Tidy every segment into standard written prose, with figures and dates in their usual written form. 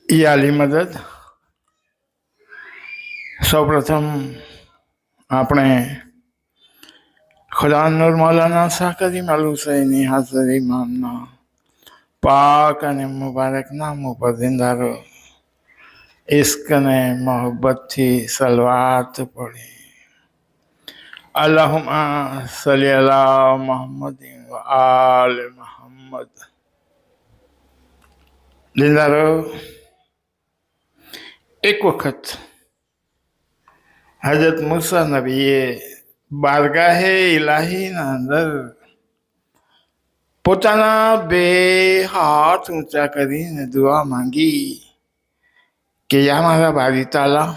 યાલી મદદ સૌપ્રથમ આપણે ખુદા નૂર મૌલાના સાકરી માલુસૈની હાજરી ઇમામના પાક અને મુબારક નામ ઉપર દિનદારો ઇશ્ક અને મોહબ્બતથી સલવાત પડી. અલ્લાહુમ્મા સલ્લી અલા મુહમ્મદિન વ આલ મુહમ્મદ. દિનદારો, એક વખત હજરત મૂસા નબીએ બારગાહે ઇલાહીના અંદર પોતાના બે હાથ ઊંચા કરીને દુઆ માંગી કે યા મારા બારી તાલા,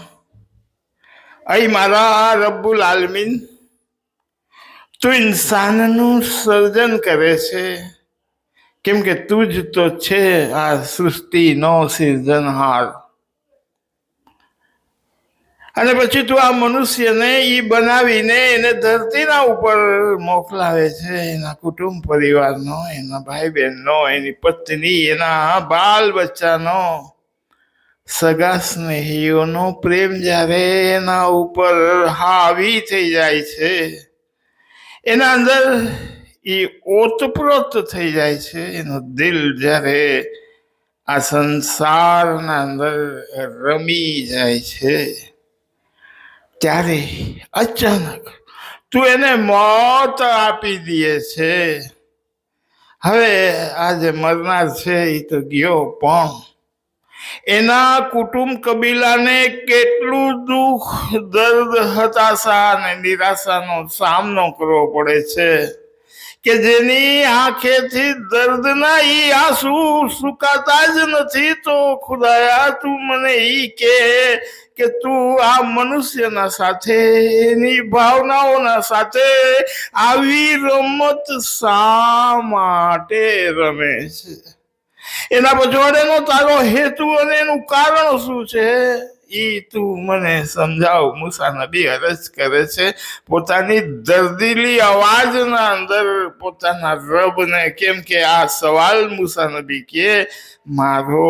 અહીં મારા રબ્બુલ આલમીન, તું ઇન્સાનનું સર્જન કરે છે, કેમ કે તું જ તો છે આ સૃષ્ટિનો સિર્જનહાર. અને પછી તું આ મનુષ્યને ઈ બનાવીને એને ધરતીના ઉપર મોકલાવે છે, એના કુટુંબ પરિવારનો, એના ભાઈ બહેનનો, એની પત્ની, એના બાલ બચ્ચાનો, સગા સ્નેહીઓનો પ્રેમ જ્યારે એના ઉપર હાવી થઈ જાય છે, એના અંદર એ ઓતપ્રોત થઈ જાય છે, એનો દિલ જ્યારે આ સંસારના અંદર રમી જાય છે, ત્યારે અચાનક તું એને મોત આપી દે છે. હવે આ જે મરનાર છે એ તો ગયો, પણ એના કુટુંબ કબીલાને કેટલું દુઃખ, દર્દ, હતાશા અને નિરાશાનો સામનો કરવો પડે છે કે જેની આંખેથી દર્દના ઈ આંસુ સુકાતા જ નથી. તો ખુદાયા, તું મને ઈ કે તું આ મનુષ્યના સાથે, એની ભાવનાઓના સાથે આવી રમત શા માટે રમે છે? એના પછવાડેનો તારો હેતુ અને એનું કારણ શું છે? ઈ તું મને સમજાવ. મૂસા નબી અરજ કરે છે પોતાની દર્દીલી અવાજના અંદર પોતાના રબને, કેમ કે આ સવાલ મૂસા નબી કે મારો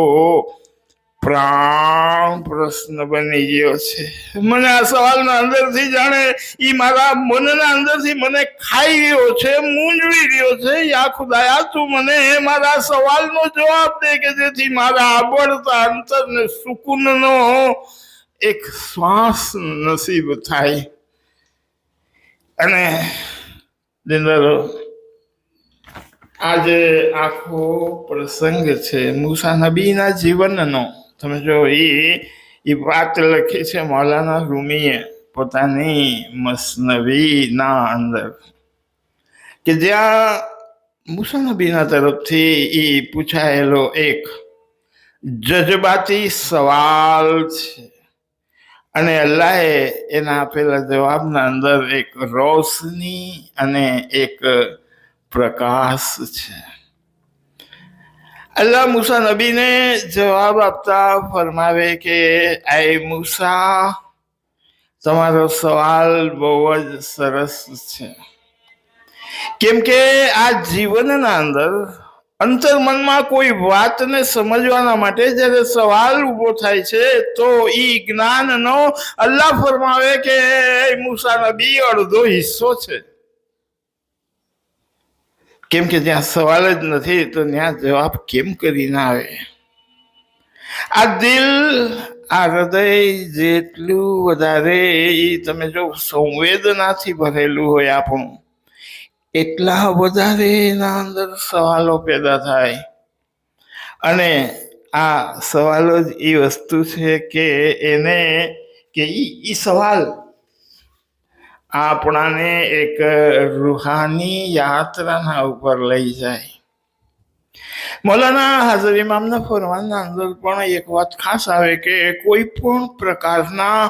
પ્રાણ પ્રશ્ન બની ગયો છે. મને આ સવાલના અંદરથી જાણે ઈ મારા મનના અંદરથી મને ખાઈ રહ્યો છે, મૂંઝવી રહ્યો છે. યા ખુદાયા, તું મને મારા સવાલનો જવાબ દે કે જેથી મારા આબળતા અંતરને સુકૂનનો એક શ્વાસ નસીબ થાય. અને દિનદારો, આજે આખો પ્રસંગ છે મૂસા નબીના જીવનનો. તમે જો એ વાત લખી છે મૌલાના રૂમીએ પોતાની મસનવીના અંદર, કે જ્યાં મૂસા નબીના તરફથી એ પૂછાયેલો એક જજબાતી સવાલ છે અને અલ્લાહે એના આપેલા જવાબના અંદર એક રોશની અને એક પ્રકાશ છે. અલ્લાહ મૂસા નબીને જવાબ આપતા ફરમાવે કે આય મૂસા, તમારો સવાલ બહુ જ સરસ છે, કેમ કે આ જીવનના અંદર અંતર્મનમાં કોઈ વાતને સમજવાના માટે જ્યારે સવાલ ઉભો થાય છે તો ઈ જ્ઞાનનો અલ્લાહ ફરમાવે કે મૂસા નબી અડધો હિસ્સો છે. કેમ કે જ્યાં સવાલ જ નથી તો ત્યાં જવાબ કેમ કરીને આવે? આ દિલ, આ હૃદય જેટલું વધારે તમે જો સંવેદનાથી ભરેલું હોય આપણું, એટલા વધારે એના અંદર સવાલો પેદા થાય. અને આ સવાલો જ એ વસ્તુ છે કે એને કે ઈ સવાલ આપણાને એક રૂહાની યાત્રાના ઉપર લઈ જાય. મૌલાના હાજર ઇમામના ફરમાનના અંદર પણ એક વાત ખાસ આવે કે કોઈ પણ પ્રકારના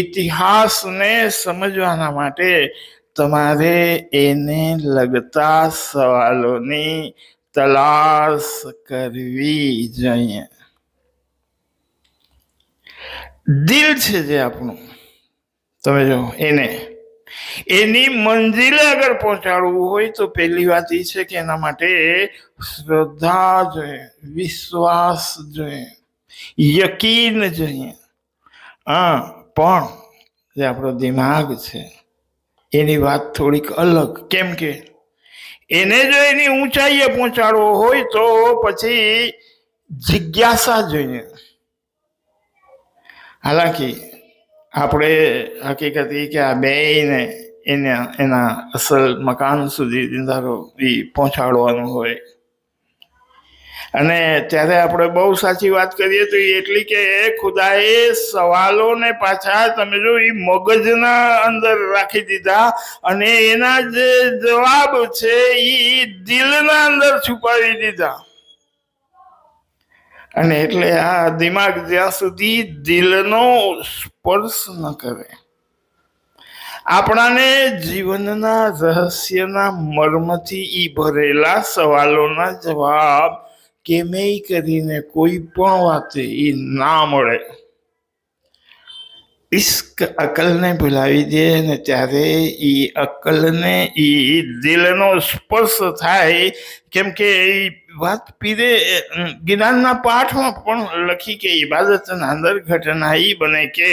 ઇતિહાસને સમજવાના માટે તમારે એને લગતા સવાલોની તલાશ કરવી જોઈએ. દિલ છે જે આપણું, તમે જો એની મંજિલે અગર પહોંચાડવું હોય તો પહેલી વાત એ છે કે એના માટે શ્રદ્ધા જોઈએ, વિશ્વાસ જોઈએ. યકીન જોઈએ. હા, પણ જે આપણો દિમાગ છે એની વાત થોડીક અલગ. કેમ કે એને જો એની ઊંચાઈએ પહોંચાડવો હોય તો પછી જિજ્ઞાસા જોઈએ. હાલાકી આપણે હકીકત એ કે આ બેયને એના અસલ મકાન સુધી ધારો એ પહોંચાડવાનું હોય. અને ત્યારે આપણે બહુ સાચી વાત કરીએ તો એટલી કે ખુદાએ સવાલોને પાછા તમે જો એ મગજના અંદર રાખી દીધા અને એના જે જવાબ છે એ દિલના અંદર છુપાવી દીધા. અને એટલે આ દિમાગ જ્યાં સુધી દિલનો સ્પર્શ ન કરે, આપણાને જીવનના રહસ્યના મર્મથી ઈ ભરેલા સવાલોના જવાબ કેમેય કરીને કોઈ પણ વાતે ઈ ના મળે. ઇશ્ક અકલને ભૂલાવી દે ને ત્યારે ઈ અકલને ઈ દિલનો સ્પર્શ થાય. કેમ કે એ વાત પીરે જ્ઞાનના પાઠમાં પણ લખી કે ઇબાદતના અંદર ઘટના ઈ બને કે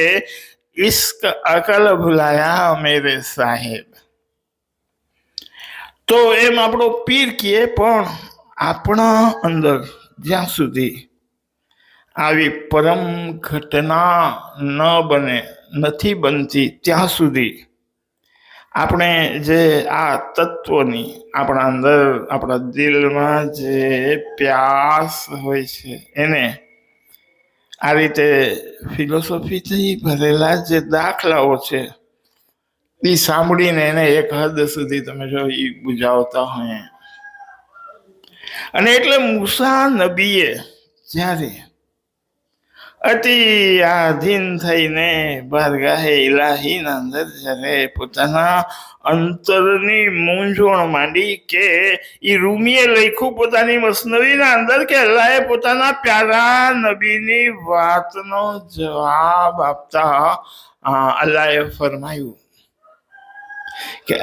ઇશ્ક અકલ ભૂલાયા મેરે સાહેબ. તો એમ આપણો પીર કહે, પણ આપણા અંદર જ્યાં સુધી આવી પરમ ઘટના ન બને, નથી બનતી, ત્યાં સુધી આપણે જે આ તત્વની આપણા અંદર આપણા દિલમાં જે પ્યાસ હોય છે એને આ રીતે ફિલોસોફીથી ભરેલા જે દાખલાઓ છે એ સાંભળીને એને એક હદ સુધી તમે જો એ બુજાવતા હોય. અને એટલે મૂસા નબીએ જ્યારે અતિ આધીન થઈને બારગાહે ઇલાહીના અંદર જ્યારે પોતાના અંતરની મૂંઝવણ માંડી કે એ રૂમીએ લખ્યું પોતાની મસનવીના અંદર કે અલ્લાહે પોતાના પ્યારા નબીની વાતનો જવાબ આપતા અલ્લાહે ફરમાયું કે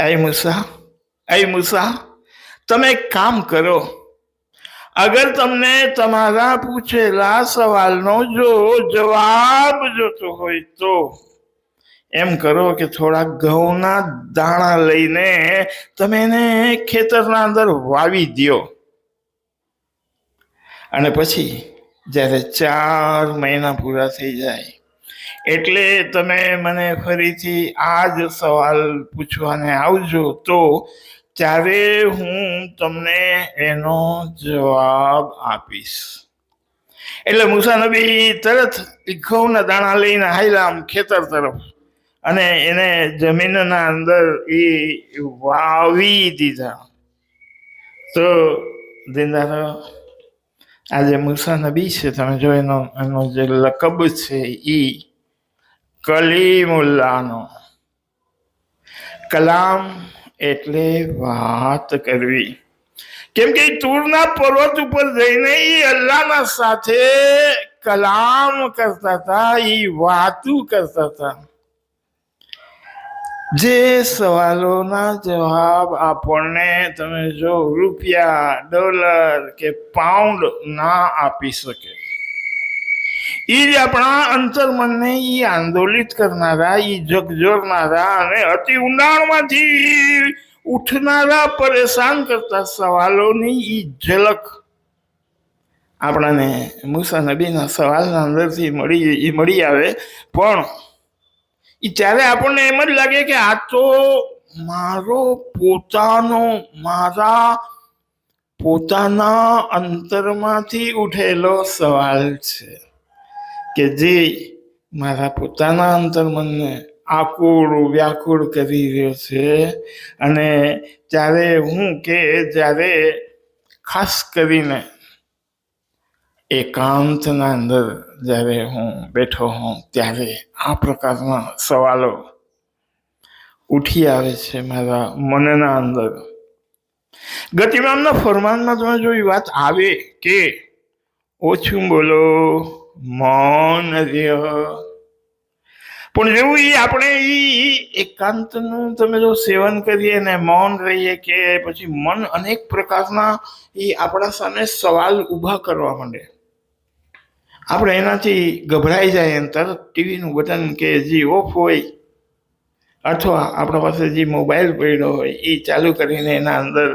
એ મૂસા તમે એક કામ કરો, અગર તમને તમારા પૂછેલા સવાલનો જો જવાબ જોતો હોય તો એમ કરો કે થોડા ઘઉંના દાણા લઈને તમે એને ખેતરના અંદર વાવી દો. અને પછી જ્યારે 4 મહિના પૂરા થઈ જાય એટલે તમે મને ફરીથી આ જ સવાલ પૂછવાને આવજો, તો ત્યારે હું તમને એનો જવાબ આપીશ. એટલે મૂસા નબી તરત ઘઉંના દાણા લઈને હાલ્યા આમ ખેતર તરફ અને એને જમીનના અંદર એ વાવી દીધા. તો દિનદારો આજે મૂસા નબી છે, તમે જો એનો જે લકબ છે એ કલીમુલ્લાહનો. કલામ એટલે વાત કરવી. કેમ કે તૂરના પર્વત ઉપર જઈને એ અલ્લાહના સાથે કલામ કરતા હતા, એ વાતું કરતા હતા. જે સવાલોના જવાબ આપણને તમે જો રૂપિયા, ડોલર કે પાઉન્ડ ના આપી શકે, એ જ આપણા અંતર્મનને એ આંદોલિત કરનારા, એ જગજોરનારા અને અતિ ઊંડાણમાંથી ઉઠનારા પરેશાન કરતા સવાલોની એ ઝલક આપણાને મૂસા નબીના સવાલના અંદરથી મળી આવે. પણ એ ત્યારે આપણને એમ જ લાગે કે આ તો મારો મારા પોતાના અંતરમાંથી ઉઠેલો સવાલ છે કે જે મારા પોતાના અંતર્મનને આકુળ વ્યાકુળ કરી રહ્યો છે. અને જ્યારે ખાસ કરીને એકાંતના અંદર જ્યારે હું બેઠો હોઉં ત્યારે આ પ્રકારના સવાલો ઉઠી આવે છે મારા મનના અંદર. ગતિમામના ફરમાનમાં તમે જો એ વાત આવે કે ઓછું બોલો, મૌન રહ્યો, પણ જેવું આપણે એકાંતનું તમે જો સેવન કરીએ ને મૌન રહીએ કે પછી મન અનેક પ્રકારના એ આપણા સામે સવાલ ઊભા કરવા માંડે. આપણે એનાથી ગભરાઈ જાય અને તરત ટીવીનું બટન કે જે ઓફ હોય અથવા આપણા પાસે જે મોબાઈલ પડ્યો હોય એ ચાલુ કરીને એના અંદર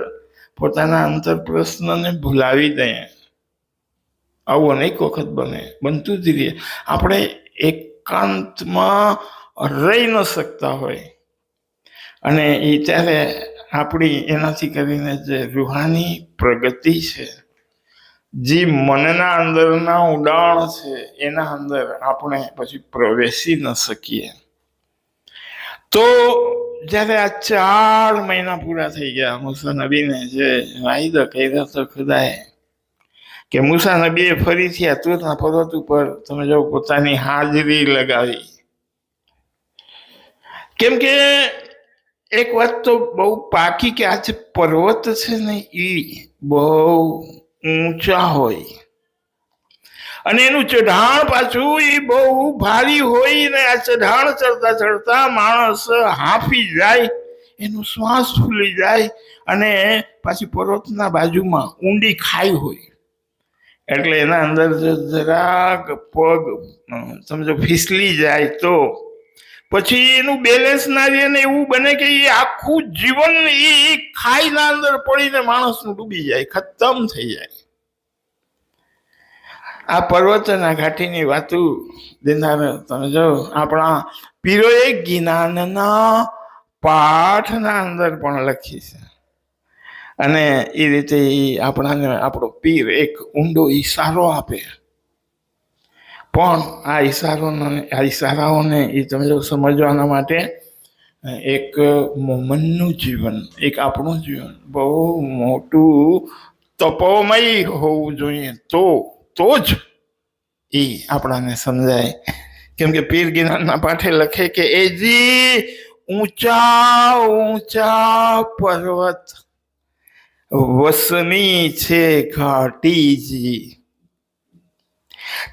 પોતાના અંતર પ્રશ્નને ભૂલાવી દઈએ. આવું અનેક વખત બનતું જ રહીએ. આપણે એકાંતમાં રહી ન શકતા હોય અને એ ત્યારે આપણી એનાથી કરીને જે રૂહાની પ્રગતિ છે, જે મનના અંદરના ઉડાણ છે, એના અંદર આપણે પછી પ્રવેશી ન શકીએ. તો જ્યારે આ 4 મહિના પૂરા થઈ ગયા, મૂસા નબીને જે વાયદો કર્યો તો ખુદાએ કે મૂસા નબીએ ફરીથી આ તૂરના પર્વત ઉપર તમે જો પોતાની હાજરી લગાવી. કેમ કે એક વાત તો બહુ પાકી કે આ જે પર્વત છે ને એ બહુ ઊંચા હોય અને એનું ચઢાણ પાછું એ બહુ ભારી હોય ને આ ચઢાણ ચડતા ચડતા માણસ હાંફી જાય, એનો શ્વાસ ફૂલી જાય અને પાછી પર્વતના બાજુમાં ઊંડી ખાઈ હોય એટલે એના અંદર જરાક પગ સમજો ફીસલી જાય તો પછી એનું બેલેન્સ ના રહે ને એવું બને કે એ આખું જીવન એ ખાઈના અંદર પડીને માણસનું ડૂબી જાય, ખતમ થઈ જાય. આ પર્વતના ઘાટીની વાતો દિનદાર તમે જો આપણા પીરોએ જ્ઞાનના પાઠના અંદર પણ લખી છે અને એ રીતે આપણાને આપણો પીર એક ઊંડો ઈશારો આપે. પણ આ ઈશારાઓને એ તમે જો સમજવાના માટે એક મોમનનું જીવન, એક આપણું જીવન બહુ મોટું તપોમય હોવું જોઈએ તો જ એ આપણાને સમજાય. કેમ કે પીર ગિરનારના પાઠે લખે કે એ જી ઊંચા ઊંચા પર્વત વસની છે ઘાટીજી,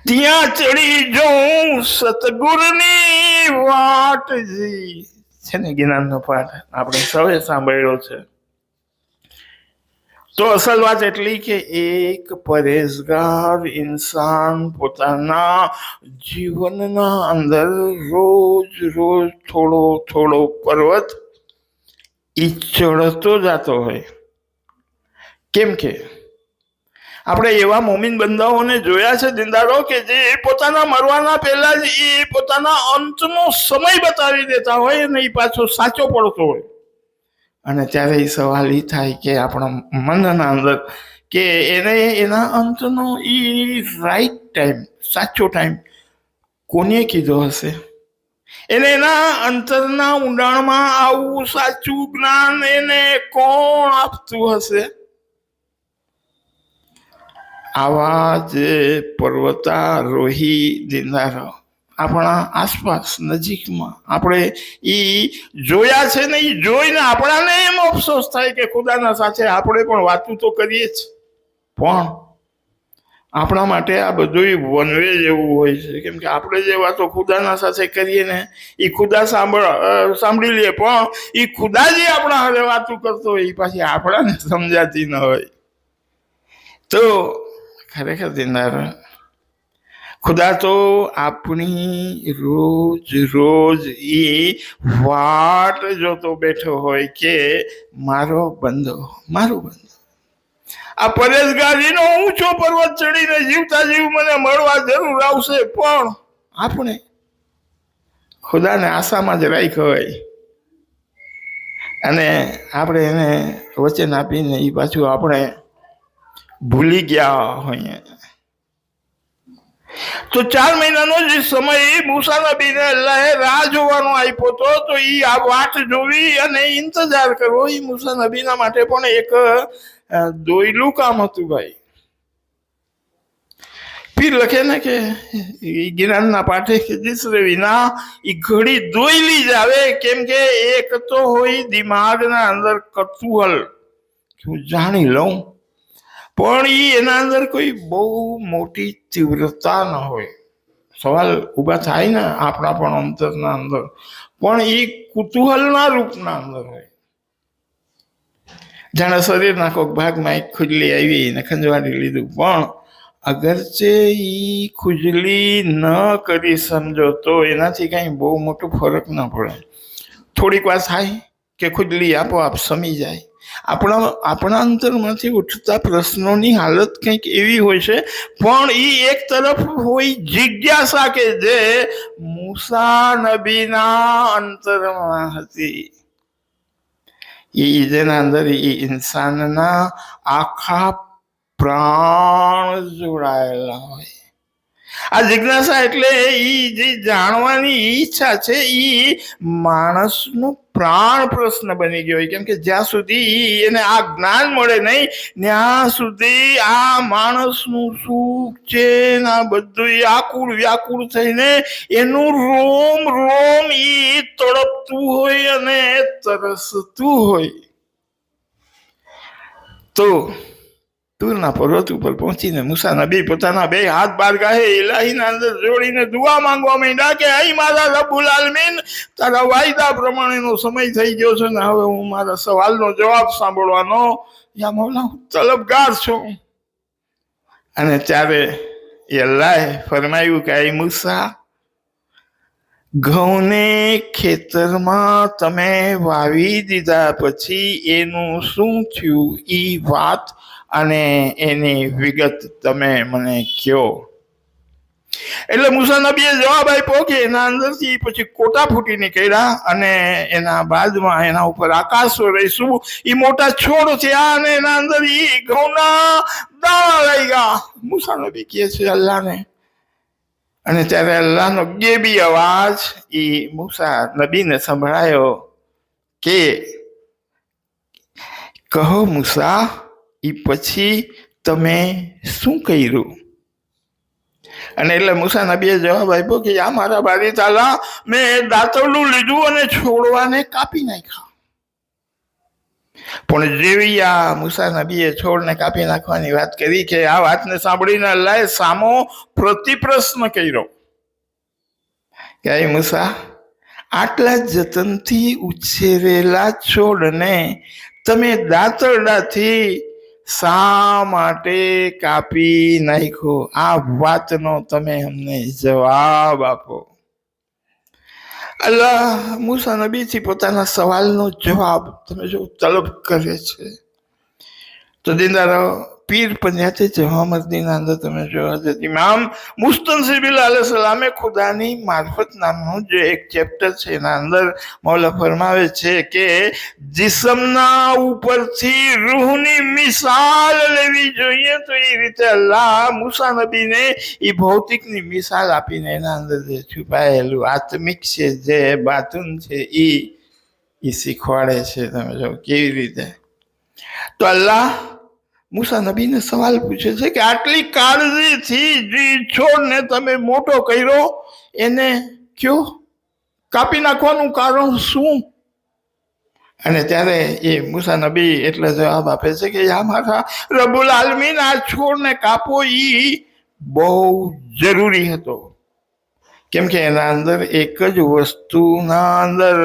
ત્યાં ચડી જઉં સતગુરની વાટજી. છે ને ગિરનારનો પાઠ આપણે સૌએ સાંભળ્યો છે. તો અસલ વાત એટલી કે એક પરેશગાર ઇન્સાન પોતાના જીવનના અંદર રોજ રોજ થોડો થોડો પર્વત ઈ ચડતો જતો હોય. કેમ કે આપણે એવા મોમીન બંદાઓને જોયા છે દિનદારો કે જે પોતાના મરવાના પહેલા જ એ પોતાના અંતનો સમય બતાવી દેતા હોય અને એ પાછો સાચો પડતો હોય. અને ત્યારે એ સવાલ એ થાય કે આપણા મનના અંદર કે એને એના અંતનો એ રાઈટ ટાઈમ, સાચો ટાઈમ કોને કીધો હશે? એને એના અંતરના ઊંડાણમાં આવું સાચું જ્ઞાન એને કોણ આપતું હશે? આવા જે પર્વતારોહી દિનદારો આપણા આસપાસ નજીકમાં આપણે એ જોયા છે ને, એ જોઈને આપણાને એમ અફસોસ થાય કે ખુદાના સાથે આપણે પણ વાતું તો કરીએ જ, પણ આપણા માટે આ બધું વનવે જેવું હોય છે. કેમ કે આપણે જે વાતો ખુદાના સાથે કરીએ ને એ ખુદા સાંભળી લે, પણ એ ખુદા જે આપણા હારે વાતું કરતો હોય એ પાછી આપણાને સમજાતી ન હોય. તો ખરેખર દિનદાર ખુદા તો આપણી રોજ રોજ એ વાટ જોતો બેઠો હોય કે મારો બંધો આ પરેશગારીનો ઊંચો પર્વત ચડીને જીવતા જીવ મને મળવા જરૂર આવશે, પણ આપણે ખુદાને આશામાં જ રાખ્યો હોય અને આપણે એને વચન આપીને એ પાછું આપણે ભૂલી ગયા હોઈએ. તો 4 મહિનાનો જે સમય મૂસા નબીને અલ્લાહે રાહ જોવાનો આપ્યો તો એ આ વાટ જોવી અને ઇંતજાર કરવો એ મૂસા નબીના માટે પણ એક દોયલું કામ હતું ભાઈ. પીર લખે ને કે ગિરનારના પાઠે કે જીસરે વિના એ ઘડી દોયલી જ આવે. કેમ કે એક તો હોય દિમાગના અંદર કતુહલ કે હું જાણી લઉં, પણ એના અંદર કોઈ બહુ મોટી તીવ્રતા ન હોય. સવાલ ઊભા થાય ને આપણા પણ અંતરના અંદર, પણ એ કુતૂહલના રૂપના અંદર હોય. જાણે શરીરના કોઈક ભાગમાં એક ખુજલી આવી ને ખંજવાળી લીધું, પણ અગરચે ઈ ખુજલી ન કરી સમજો તો એનાથી કઈ બહુ મોટો ફરક ન પડે. થોડીક વાર થાય કે ખુજલી આપોઆપ સમી જાય. આપણા અંતરમાંથી ઉઠતા પ્રશ્નોની હાલત કંઈક એવી હોય છે, પણ એ એક તરફ હોય જિજ્ઞાસા કે જે મૂસા નબીના અંતરમાં હતી. જેના અંદર ઇન્સાનના આખા પ્રાણ જોડાયેલા હોય. આ જિજ્ઞાસા એટલે જે જાણવાની ઈચ્છા છે એ માણસનો પ્રાણ પ્રશ્ન બની ગયો હોય. કેમ કે જ્યાં સુધી એને આ જ્ઞાન મળે નહીં ત્યાં સુધી આ માણસનું સુખ છે આ બધું આકુળ વ્યાકુળ થઈને એનું રોમ રોમ ઈ તડપતું હોય અને તરસતું હોય. તો દૂરના પર્વત ઉપર પહોંચીને મૂસા નબી પોતાના બે હાથ બારગાહે ઇલાહીના અંદર જોડીને દુઆ માંગવા માંડ્યા કે અહીં મારા રબ્બુલ આલમીન, તારા વાયદા પ્રમાણેનો સમય થઈ ગયો છે ને હવે હું મારા સવાલનો જવાબ સાંભળવાનો યા મૌલા હું તલબગાર છું. અને ત્યારે અલ્લાહે ફરમાયું કે અહીં મૂસા, ઘઉંને ખેતરમાં તમે વાવી દીધા પછી એનું શું થયું એ વાત અને એની વિગત તમે મને કહો. એટલે મૂસા નબીએ જવાબ આપ્યો કે એના અંદરથી પછી કોટા ફૂટી નીકળ્યા અને એના બાદમાં એના ઉપર આકાશો રહીશું એ મોટા છોડ થયા અને એના અંદર એ ઘઉંના દાણા લઈ ગયા. મૂસા નબી કહે છે અલ્લાહને. અને ત્યારે અલ્લાહનો ગેબી અવાજ એ મૂસા નબીને સંભળાયો કે કહો મૂસા, એ પછી તમે શું કર્યું? અને એટલે મૂસા નબીએ જવાબ આપ્યો કે આ મારા બારી તાલા મેં દાંતરડું લીધું અને છોડવાને કાપી નાખ્યા. પણ જેવી આ મૂસા નબીએ છોડને કાપી નાખવાની વાત કરી કે આ વાતને સાંભળીને અલ્લાહે સામો પ્રતિપ્રશ્ન કર્યો કે મૂસા, આટલા જતનથી ઉછેરેલા છોડને તમે દાંતરડાથી શા માટે કાપી નાખ્યો? આ વાતનો તમે અમને જવાબ આપો. અલ્લાહ મૂસા નબીથી પોતાના સવાલનો જવાબ તમે જો તલબ કરે છે. તો દીનદારો પીર પંજાતે જવામર્દીના અંદર તમે જોવા જતા ઇમામ મુસ્તનસિબિલ અલૈહિસ્સલામે ખુદાની મારફત નામનું જે એક ચેપ્ટર છે એના અંદર મૌલા ફરમાવે છે કે જિસ્મના ઉપરથી રૂહની મિસાલ લેવી જોઈએ તો એ રીતે અલ્લાહ મૂસા નબીને એ ભૌતિકની મિસાલ આપીને એના અંદર જે છુપાયેલું આત્મિક છે જે બાતુન છે એ શીખવાડે છે. તમે જો કેવી રીતે. તો અલ્લાહ મૂસા નબીને સવાલ પૂછે છે કે આટલી કાળજીથી જે છોડને તમે મોટો કર્યો એને કયો કાપી નાખવાનું કારણ શું? અને ત્યારે એ મૂસા નબી એટલે જવાબ આપે છે કે યા મારા રબ્બુલ આલમીન, આ છોડને કાપો ઈ બહુ જરૂરી હતો. કેમ કે એના અંદર એક જ વસ્તુના અંદર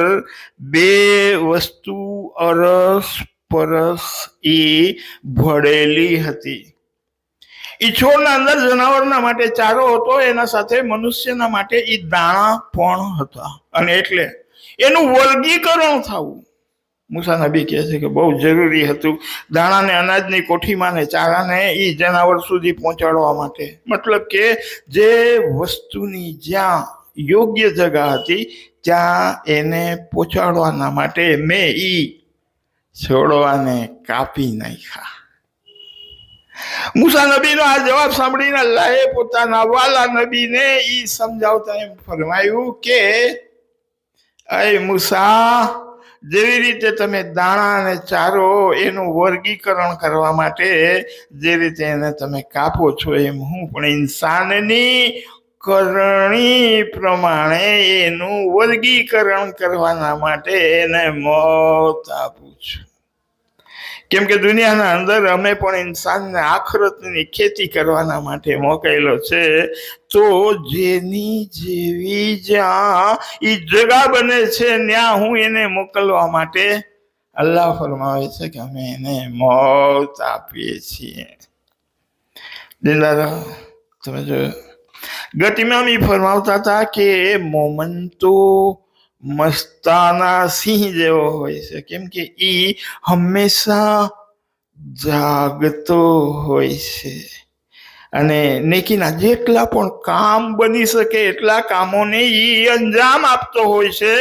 બે વસ્તુ અરસ પરસ એ ભળેલી હતી. એ છોડના અંદર જનાવરના માટે ચારો હતો, એના સાથે મનુષ્યના માટે એ દાણા પણ હતા. અને એટલે એનું વર્ગીકરણ થવું મૂસા નબી કહે છે કે બહુ જરૂરી હતું. દાણાને અનાજની કોઠીમાં ને ચારાને એ જનાવર સુધી પહોંચાડવા માટે. મતલબ કે જે વસ્તુની જ્યાં યોગ્ય જગા હતી ત્યાં એને પહોંચાડવાના માટે મેં એ છોડવાને કાપી નાખ્યા. મૂસા નબીનો આ જવાબ સાંભળીને અલ્લાહે પોતાના વાલા નબીને ઈ સમજાવતા એમ ફરમાયું કે અય મૂસા, જેવી રીતે તમે દાણા અને ચારો એનું વર્ગીકરણ કરવા માટે જે રીતે એને તમે કાપો છો એમ હું પણ ઇન્સાનની કરણી પ્રમાણે એનું વર્ગીકરણ કરવાના માટે એને મોત આપું છું. કેમ કે દુનિયાના અંદર અમે પણ ઇન્સાનને આખરતની ખેતી કરવાના માટે મોકલેલો છે. તો જેની જેવી જ્યાં એ જગા બને છે ત્યાં હું એને મોકલવા માટે અલ્લાહ ફરમાવે છે કે અમે એને મોત આપીએ છીએ. દિલદાર તમે જો ગત ઇમામી ફરમાવતા હતા કે મોમન તો મસ્તાના સિંહ જેવો હોય છે, કેમ કે ઈ હંમેશા જાગતો હોય છે અને નેકીના જેટલા પણ કામ બની શકે એટલા કામોને ઈ અંજામ આપતો હોય છે.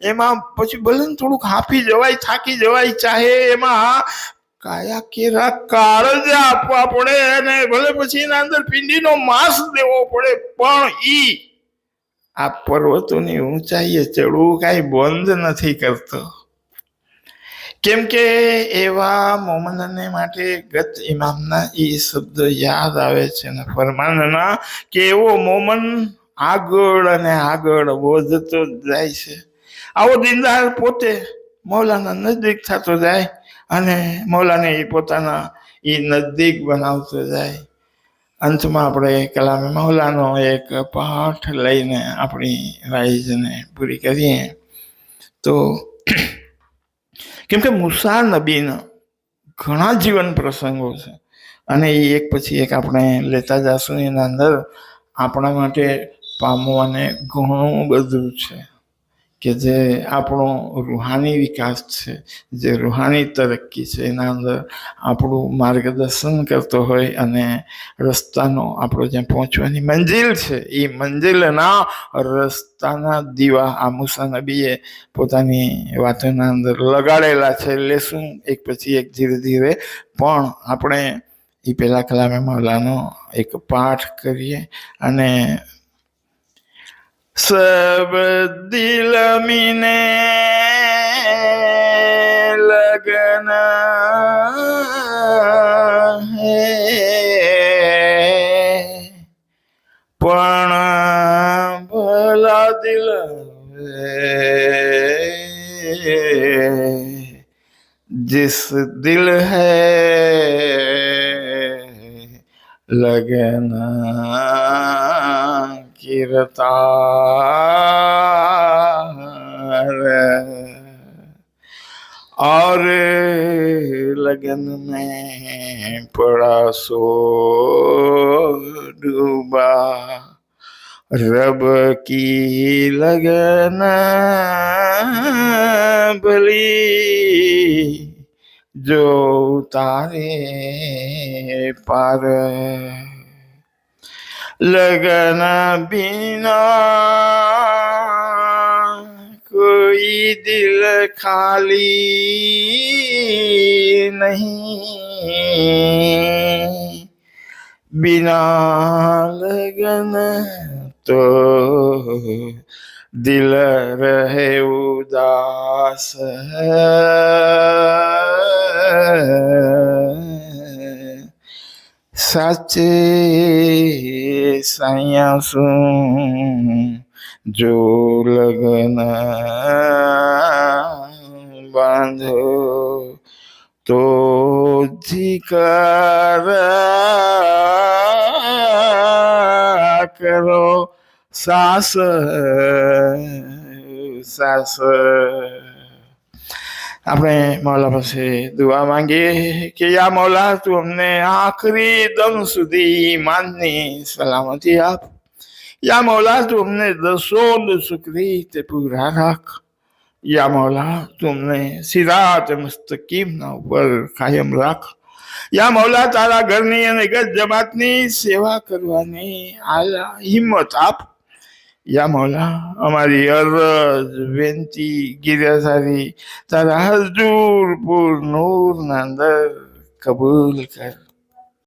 એમાં પછી ભલે થોડુંક હાંફી જવાય, થાકી જવાય, ચાહે એમાં કાયા કેરા કાળજા આપવા પડે અને ભલે પછી એના અંદર પિંડીનો માંસ દેવો પડે, પણ ઈ આ પર્વતોની ઊંચાઈએ ચડવું કાંઈ બંધ નથી કરતો. કેમ કે એવા મોમનને માટે ગત ઇમામના એ શબ્દ યાદ આવે છે ને ફરમાનના કે એવો મોમન આગળ અને આગળ વધતો જાય છે. આવો દિનદાર પોતે મૌલાના નજદીક થતો જાય અને મૌલાને એ પોતાના એ નજદીક બનાવતો જાય. અંતમાં આપણે કલામે મૌલાનો એક પાઠ લઈને આપણી વાઈઝને પૂરી કરીએ. તો કેમ કે મૂસા નબીના ઘણા જીવન પ્રસંગો છે અને એ એક પછી એક આપણે લેતા જશું. એના અંદર આપણા માટે પામવાને ઘણું બધું છે કે જે આપણો રૂહાની વિકાસ છે, જે રૂહાની તરક્કી છે, એના અંદર આપણું માર્ગદર્શન કરતો હોય અને રસ્તાનો આપણો જ્યાં પહોંચવાની મંજિલ છે એ મંજિલના રસ્તાના દીવા આ મૂસા નબીએ પોતાની વાતોના અંદર લગાડેલા છે. એટલે શું, એક પછી એક ધીરે ધીરે પણ આપણે એ પહેલા કલામે મૌલાનો એક પાઠ કરીએ અને सब दिल मीने लगना है पण भला दिल जिस दिल है लगना किरतार और लगन में पड़ा सो डूबा रब की लगन भली जो उतारे पार लगन बिना कोई दिल खाली नहीं, बिना लगन तो दिल रहे उदास साचे साया सुन जो लगन बांधो तो जिक्र करो सास सास. આપણે મૌલા પાસે દુઆ માંગીએ કે યા મૌલા તું અમને આખરી દમ સુધી ઈમાનની સલામતી આપ. યા મૌલા તું અમને દસો સુખરી તે પૂરા રાખ. યા મૌલા તું અમને સિરાત મુસ્તકીમના ઉપર કાયમ રાખ. યા મૌલા તારા ઘરની અને ગત જમાતની સેવા કરવાની આલા હિંમત આપ. યા મૌલા અમારી અરજ વિનતી ગિરજારી તારા હજૂર પુર નૂરના અંદર કબૂલ કર.